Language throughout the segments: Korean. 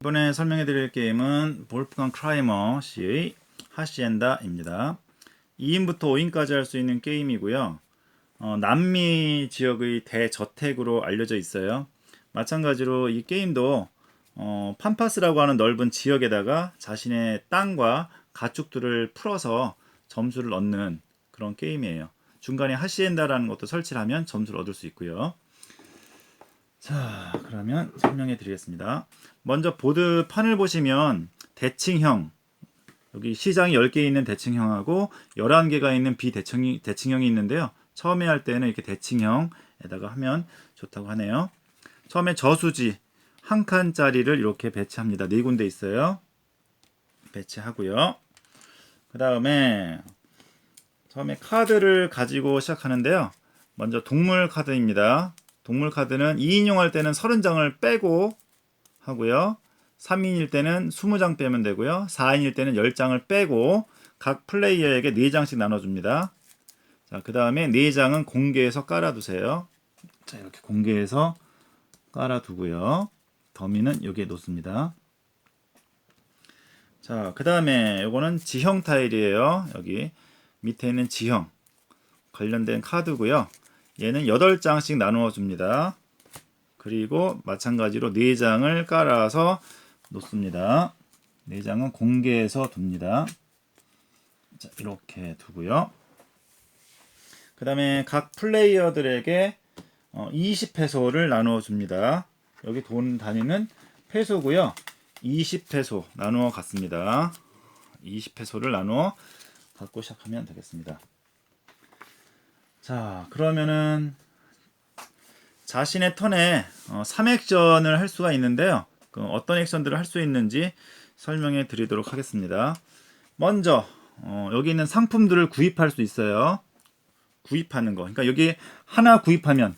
이번에 설명해 드릴 게임은 볼프강 크라이머 씨의 하시엔다입니다. 2인부터 5인까지 할 수 있는 게임이고요. 남미 지역의 대저택으로 알려져 있어요. 마찬가지로 이 게임도 팜파스라고 하는 넓은 지역에다가 자신의 땅과 가축들을 풀어서 점수를 얻는 그런 게임이에요. 중간에 하시엔다라는 것도 설치를 하면 점수를 얻을 수 있고요. 자, 그러면 설명해 드리겠습니다. 먼저 보드판을 보시면 대칭형, 여기 시장이 10개 있는 대칭형하고 11개가 있는 비대칭형이 있는데요. 처음에 할 때는 이렇게 대칭형에다가 하면 좋다고 하네요. 처음에 저수지 한 칸짜리를 이렇게 배치합니다. 4군데 있어요. 배치하고요. 그 다음에 처음에 카드를 가지고 시작하는데요. 먼저 동물 카드입니다. 동물 카드는 2인용 할 때는 30장을 빼고 하고요. 3인일 때는 20장 빼면 되고요. 4인일 때는 10장을 빼고 각 플레이어에게 4장씩 나눠줍니다. 자, 그 다음에 4장은 공개해서 깔아두세요. 자, 이렇게 공개해서 깔아두고요. 더미는 여기에 놓습니다. 자, 그 다음에 이거는 지형 타일이에요. 여기 밑에 있는 지형 관련된 카드고요. 얘는 8장씩 나누어 줍니다. 그리고 마찬가지로 4장을 깔아서 놓습니다. 4장은 공개해서 둡니다. 자, 이렇게 두고요. 그 다음에 각 플레이어들에게 20페소를 나누어 줍니다. 여기 돈 단위는 페소고요. 20페소 나누어 갖습니다. 20페소를 나누어 갖고 시작하면 되겠습니다. 자, 그러면은 자신의 턴에 3액션을 할 수가 있는데요. 어떤 액션들을 할 수 있는지 설명해 드리도록 하겠습니다. 먼저 여기 있는 상품들을 구입할 수 있어요. 구입하는 거. 그러니까 여기 하나 구입하면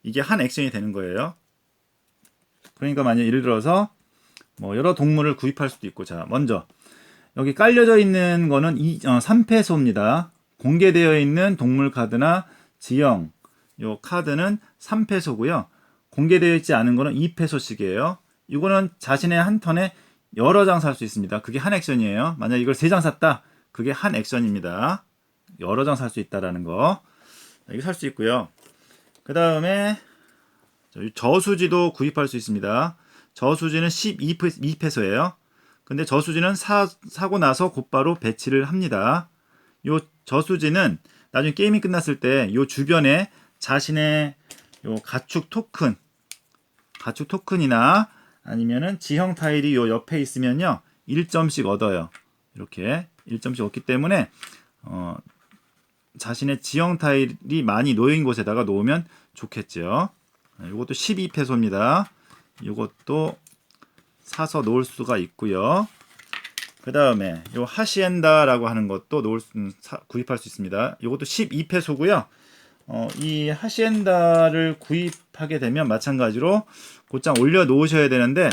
이게 한 액션이 되는 거예요. 그러니까 만약 예를 들어서 여러 동물을 구입할 수도 있고, 자, 먼저 여기 깔려져 있는 거는 3페소입니다. 공개되어 있는 동물 카드나 지형 요 카드는 3페소고요. 공개되어 있지 않은 거는 2페소씩이에요. 이거는 자신의 한 턴에 여러 장 살 수 있습니다. 그게 한 액션이에요. 만약 이걸 3장 샀다. 그게 한 액션입니다. 여러 장 살 수 있다라는 거. 이거 살 수 있고요. 그 다음에 저수지도 구입할 수 있습니다. 저수지는 12페소예요. 근데 저수지는 사고 나서 곧바로 배치를 합니다. 요 저수지는 나중에 게임이 끝났을 때 요 주변에 자신의 요 가축 토큰이나 아니면은 지형 타일이 요 옆에 있으면요 1점씩 얻어요. 이렇게 1점씩 얻기 때문에 자신의 지형 타일이 많이 놓인 곳에다가 놓으면 좋겠죠. 이것도 12페소입니다. 이것도 사서 놓을 수가 있고요. 그 다음에 요 하시엔다라고 하는 것도 구입할 수 있습니다. 이것도 12페소고요. 이 하시엔다를 구입하게 되면 마찬가지로 곧장 올려 놓으셔야 되는데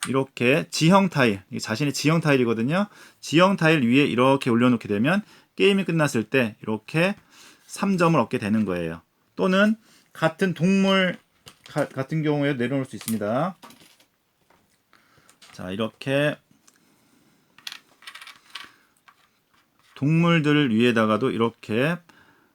이렇게 지형 타일, 자신의 지형 타일이거든요. 지형 타일 위에 이렇게 올려놓게 되면 게임이 끝났을 때 이렇게 3점을 얻게 되는 거예요. 또는 같은 동물 같은 경우에 내려놓을 수 있습니다. 자, 이렇게 동물들 위에다가도 이렇게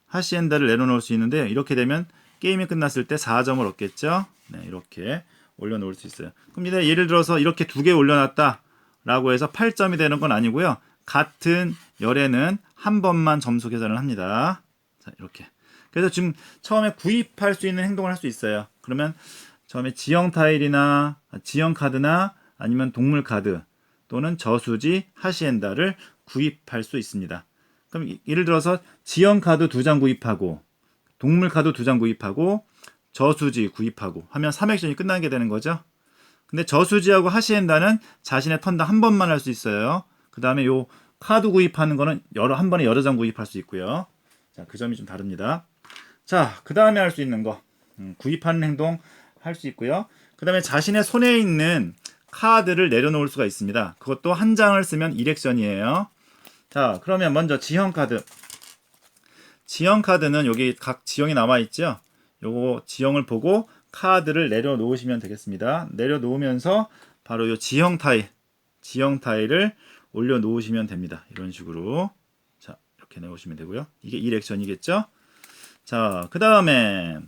하시엔다를 내려놓을 수 있는데 이렇게 되면 게임이 끝났을 때 4점을 얻겠죠. 네, 이렇게 올려놓을 수 있어요. 그럼 예를 들어서 이렇게 2개 올려놨다 라고 해서 8점이 되는 건 아니고요. 같은 열에는 한 번만 점수 계산을 합니다. 자, 이렇게. 그래서 지금 처음에 구입할 수 있는 행동을 할 수 있어요. 그러면 처음에 지형 타일이나 지형 카드나 아니면 동물 카드 또는 저수지 하시엔다를 구입할 수 있습니다. 그럼 예를 들어서 지형 카드 2장 구입하고 동물 카드 2장 구입하고 저수지 구입하고 하면 3액션이 끝나게 되는 거죠. 근데 저수지하고 하시엔다는 자신의 턴당 한 번만 할 수 있어요. 그 다음에 요 카드 구입하는 거는 한 번에 여러 장 구입할 수 있고요. 자, 그 점이 좀 다릅니다. 자, 그 다음에 할 수 있는 거 구입하는 행동 할 수 있고요. 그 다음에 자신의 손에 있는 카드를 내려놓을 수가 있습니다. 그것도 한 장을 쓰면 1액션이에요. 자, 그러면 먼저 지형 카드. 지형 카드는 여기 각 지형이 남아 있죠. 요거 지형을 보고 카드를 내려놓으시면 되겠습니다. 내려놓으면서 바로 이 지형 타일을 올려 놓으시면 됩니다. 이런 식으로. 자, 이렇게 내오시면 되고요. 이게 1액션이겠죠? 자, 그 다음에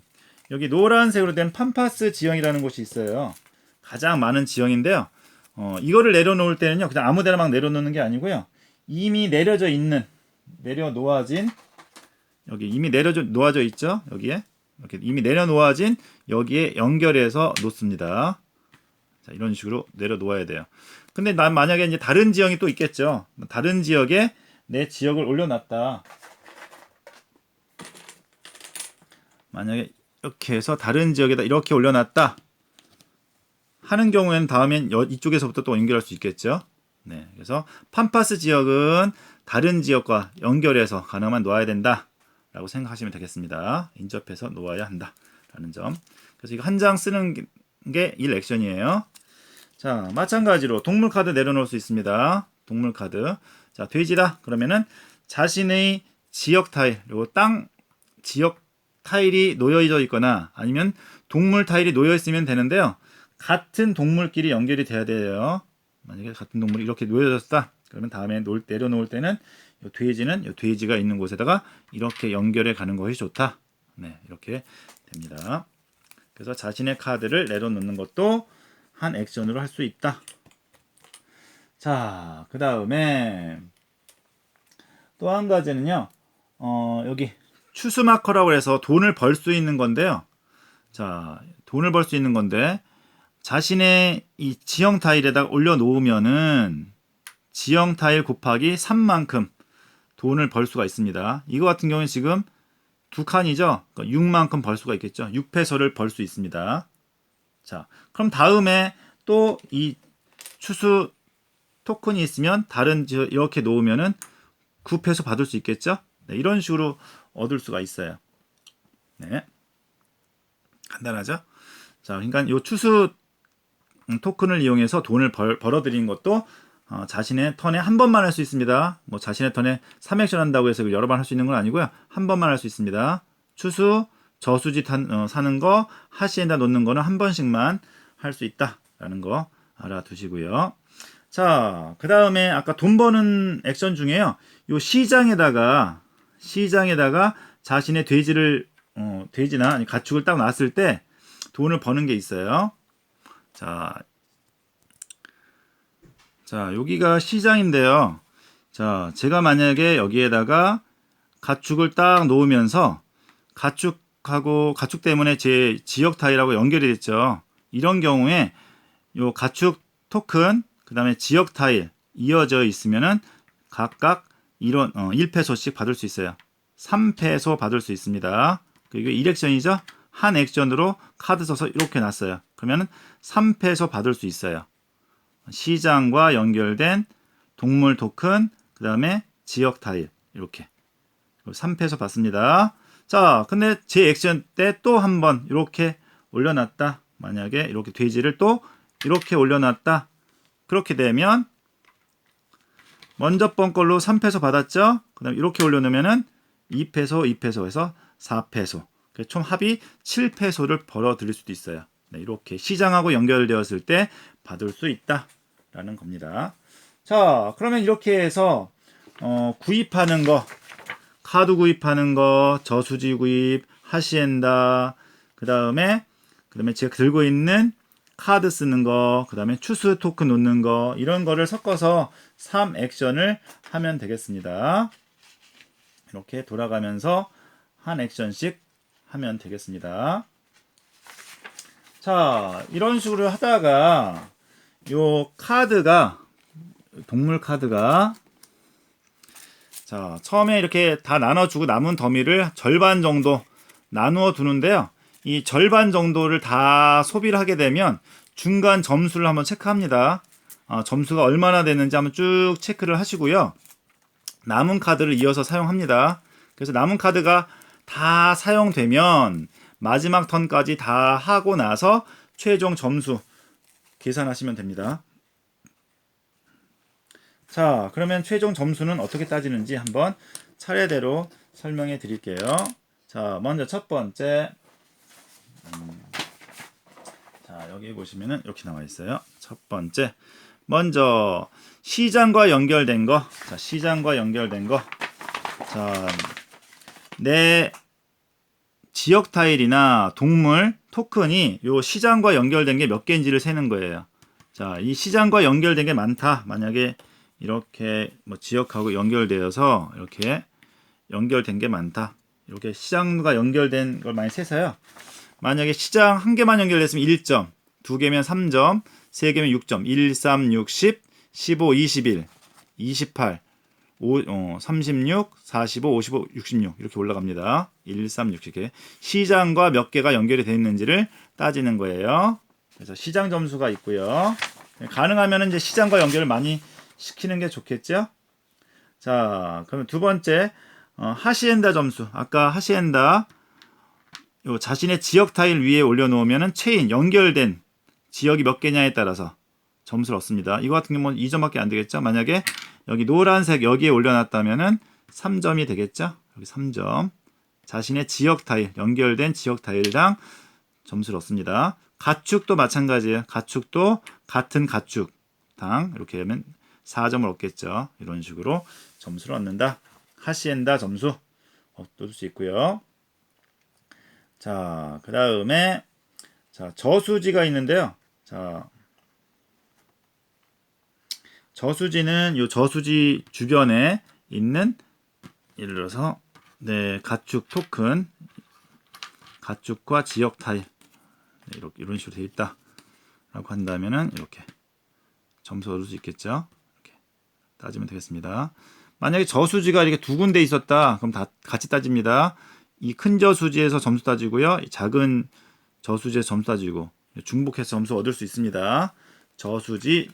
여기 노란색으로 된 팜파스 지형이라는 곳이 있어요. 가장 많은 지형인데요. 이거를 내려놓을 때는요, 그냥 아무 데나 막 내려놓는 게 아니고요. 이미 내려놓아진, 여기 이미 놓아져 있죠? 여기에. 이렇게 이미 내려놓아진 여기에 연결해서 놓습니다. 자, 이런 식으로 내려놓아야 돼요. 근데 난 만약에 이제 다른 지형이 또 있겠죠. 다른 지역에 내 지역을 올려놨다. 만약에 이렇게 해서 다른 지역에다 이렇게 올려놨다 하는 경우에는 다음엔 이쪽에서부터 또 연결할 수 있겠죠. 네, 그래서 팜파스 지역은 다른 지역과 연결해서 가능하면 놓아야 된다 라고 생각하시면 되겠습니다. 인접해서 놓아야 한다 라는 점. 그래서 이거 한 장 쓰는 게 1액션이에요. 자, 마찬가지로 동물 카드 내려놓을 수 있습니다. 동물 카드. 자, 돼지다 그러면은 자신의 지역 타일, 그리고 땅 지역 타일이 놓여져 있거나 아니면 동물 타일이 놓여 있으면 되는데요. 같은 동물끼리 연결이 돼야 돼요. 만약에 같은 동물이 이렇게 놓여졌다. 그러면 다음에 내려놓을 때는 이 돼지는 이 돼지가 있는 곳에다가 이렇게 연결해 가는 것이 좋다. 네, 이렇게 됩니다. 그래서 자신의 카드를 내려놓는 것도 한 액션으로 할 수 있다. 자, 그 다음에 또 한 가지는요. 여기 추수 마커라고 해서 돈을 벌 수 있는 건데요. 자, 돈을 벌 수 있는 건데 자신의 이 지형 타일에다 올려놓으면은 지형 타일 곱하기 3만큼 돈을 벌 수가 있습니다. 이거 같은 경우는 지금 두 칸이죠. 그러니까 6만큼 벌 수가 있겠죠. 6페소를 벌 수 있습니다. 자, 그럼 다음에 또 이 추수 토큰이 있으면 다른 지역 이렇게 놓으면은 9페소 받을 수 있겠죠. 네, 이런 식으로 얻을 수가 있어요. 네, 간단하죠. 자, 그러니까 이 추수 토큰을 이용해서 돈을 벌어들이는 것도 자신의 턴에 한 번만 할 수 있습니다. 뭐 자신의 턴에 3액션 한다고 해서 여러 번 할 수 있는 건 아니고요. 한 번만 할 수 있습니다. 추수, 저수지 사는 거, 하시엔다 놓는 거는 한 번씩만 할 수 있다라는 거 알아두시고요. 자, 그 다음에 아까 돈 버는 액션 중에요. 요 시장에다가 자신의 돼지나 아니 가축을 딱 놨을 때 돈을 버는 게 있어요. 자, 여기가 시장인데요. 자, 제가 만약에 여기에다가 가축을 딱 놓으면서 가축 때문에 제 지역 타일하고 연결이 됐죠. 이런 경우에 요 가축 토큰, 그 다음에 지역 타일 이어져 있으면은 각각 이런 1페소씩 받을 수 있어요. 3페소 받을 수 있습니다. 이게 1액션이죠. 한 액션으로 카드 써서 이렇게 놨어요. 그러면은 3페소 받을 수 있어요. 시장과 연결된 동물 토큰, 그 다음에 지역 타일 이렇게 3페소 받습니다. 자, 근데 제 액션 때 또 한 번 이렇게 올려놨다. 만약에 이렇게 돼지를 또 이렇게 올려놨다. 그렇게 되면 먼저 번 걸로 3페소 받았죠. 그 다음에 이렇게 올려놓으면은 2페소 해서 4페소. 총 합이 7페소를 벌어들일 수도 있어요. 네, 이렇게 시장하고 연결되었을 때 받을 수 있다라는 겁니다. 자, 그러면 이렇게 해서 구입하는 거, 카드 구입하는 거, 저수지 구입, 하시엔다, 그 다음에 제가 들고 있는 카드 쓰는 거, 그 다음에 추수 토큰 놓는 거, 이런 거를 섞어서 3액션을 하면 되겠습니다. 이렇게 돌아가면서 한 액션씩 하면 되겠습니다. 자, 이런 식으로 하다가 요 카드가, 동물 카드가, 자, 처음에 이렇게 다 나눠주고 남은 더미를 절반 정도 나누어 두는데요. 이 절반 정도를 다 소비를 하게 되면 중간 점수를 한번 체크합니다. 점수가 얼마나 됐는지 한번 쭉 체크를 하시고요. 남은 카드를 이어서 사용합니다. 그래서 남은 카드가 다 사용되면 마지막 턴까지 다 하고 나서 최종 점수 계산하시면 됩니다. 자, 그러면 최종 점수는 어떻게 따지는지 한번 차례대로 설명해 드릴게요. 자, 먼저 첫 번째. 자, 자, 여기 보시면은 이렇게 나와 있어요. 첫 번째, 먼저 시장과 연결된 거. 자, 시장과 연결된 거. 자, 내 지역 타일이나 동물 토큰이 요 시장과 연결된 게 몇 개인지를 세는 거예요. 자, 이 시장과 연결된 게 많다. 만약에 이렇게 뭐 지역하고 연결되어서 이렇게 연결된 게 많다. 이렇게 시장과 연결된 걸 많이 세서요. 만약에 시장 한 개만 연결됐으면 1점, 두 개면 3점, 세 개면 6점, 1, 3, 6, 10, 15, 21, 28, 36, 45, 55, 66 이렇게 올라갑니다. 1, 3, 6 이렇게 시장과 몇 개가 연결이 되어 있는지를 따지는 거예요. 그래서 시장 점수가 있고요. 가능하면 이제 시장과 연결을 많이 시키는 게 좋겠죠. 자, 그러면 두 번째 하시엔다 점수. 아까 하시엔다 요 자신의 지역 타일 위에 올려놓으면은 체인 연결된 지역이 몇 개냐에 따라서 점수를 얻습니다. 이거 같은 경우는 2점밖에 안 되겠죠. 만약에 여기 노란색 여기에 올려놨다면은 3점이 되겠죠. 여기 3점. 자신의 지역 타일 연결된 지역 타일당 점수를 얻습니다. 가축도 마찬가지예요. 가축도 같은 가축당 이렇게 하면 4점을 얻겠죠. 이런 식으로 점수를 얻는다. 하시엔다 점수 얻을 수 있고요. 자, 그 다음에 자 저수지가 있는데요. 자, 저수지는 이 저수지 주변에 있는 예를 들어서 네, 가축 토큰, 가축과 지역 타일 네, 이런 식으로 되어 있다라고 한다면은 이렇게 점수 얻을 수 있겠죠. 이렇게 따지면 되겠습니다. 만약에 저수지가 이렇게 두 군데 있었다, 그럼 다 같이 따집니다. 이 큰 저수지에서 점수 따지고요, 이 작은 저수지에서 점수 따지고 중복해서 점수 얻을 수 있습니다. 저수지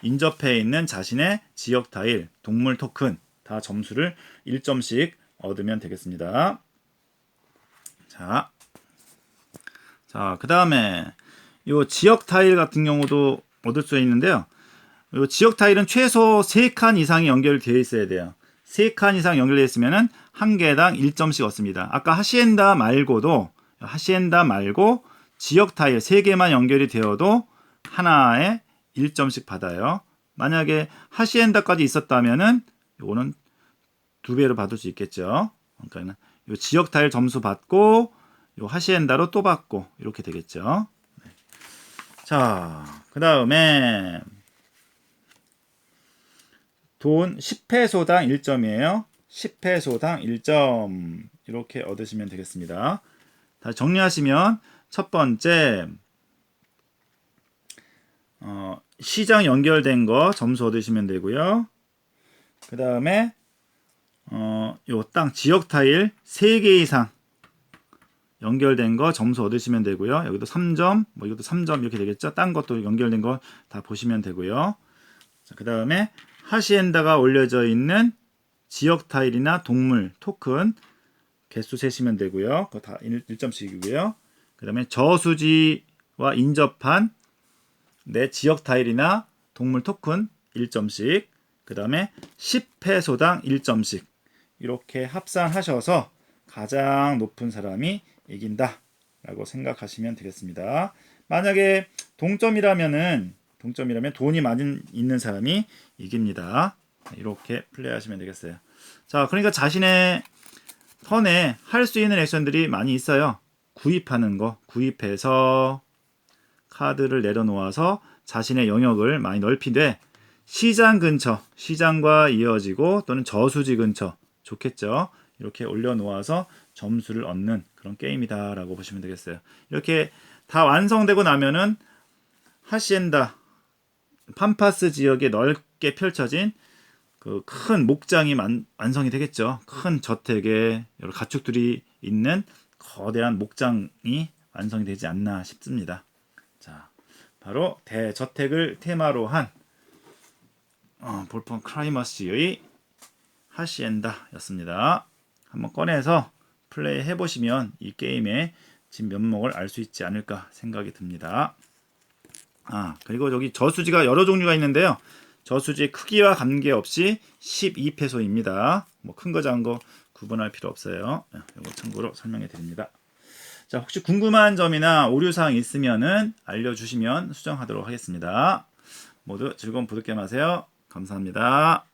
인접해 있는 자신의 지역 타일, 동물 토큰 다 점수를 1점씩 얻으면 되겠습니다. 자, 그 다음에 이 지역 타일 같은 경우도 얻을 수 있는데요. 이 지역 타일은 최소 3칸 이상이 연결되어 있어야 돼요. 3칸 이상 연결되어 있으면 한 개당 1점씩 얻습니다. 아까 하시엔다 말고 지역 타일 3개만 연결이 되어도 하나에 1점씩 받아요. 만약에 하시엔다까지 있었다면은 이거는 2배로 받을 수 있겠죠. 그러니까 이 지역 타일 점수 받고 이 하시엔다로 또 받고 이렇게 되겠죠. 자, 그 다음에 돈 10페소당 1점이에요. 10페소당 1점 이렇게 얻으시면 되겠습니다. 다시 정리하시면 첫 번째 시장 연결된 거 점수 얻으시면 되고요. 그 다음에 요 땅 지역 타일 3개 이상 연결된 거 점수 얻으시면 되고요. 여기도 3점, 뭐 이것도 3점 이렇게 되겠죠. 딴 것도 연결된 거 다 보시면 되고요. 그 다음에 하시엔다가 올려져 있는 지역 타일이나 동물 토큰 개수 세시면 되고요. 그거 다 1점씩이고요. 그 다음에 저수지와 인접한 내 지역 타일이나 동물 토큰 1점씩, 그 다음에 10페소당 1점씩 이렇게 합산하셔서 가장 높은 사람이 이긴다 라고 생각하시면 되겠습니다. 만약에 동점이라면 돈이 많이 있는 사람이 이깁니다. 이렇게 플레이하시면 되겠어요. 자, 그러니까 자신의 턴에 할 수 있는 액션들이 많이 있어요. 구입하는 거, 구입해서 카드를 내려놓아서 자신의 영역을 많이 넓히되 시장 근처, 시장과 이어지고 또는 저수지 근처 좋겠죠. 이렇게 올려놓아서 점수를 얻는 그런 게임이다 라고 보시면 되겠어요. 이렇게 다 완성되고 나면은 하시엔다 팜파스 지역에 넓게 펼쳐진 그 큰 목장이 완성이 되겠죠. 큰 저택에 여러 가축들이 있는 거대한 목장이 완성이 되지 않나 싶습니다. 자, 바로 대저택을 테마로 한 볼프강 크라이머스의 하시엔다였습니다. 한번 꺼내서 플레이 해보시면 이 게임의 진 면목을 알 수 있지 않을까 생각이 듭니다. 그리고 여기 저수지가 여러 종류가 있는데요. 저수지의 크기와 관계없이 12페소입니다. 뭐 큰 거 작은 거 구분할 필요 없어요. 이거 참고로 설명해 드립니다. 자, 혹시 궁금한 점이나 오류사항 있으면은 알려주시면 수정하도록 하겠습니다. 모두 즐거운 보드게임 하세요. 감사합니다.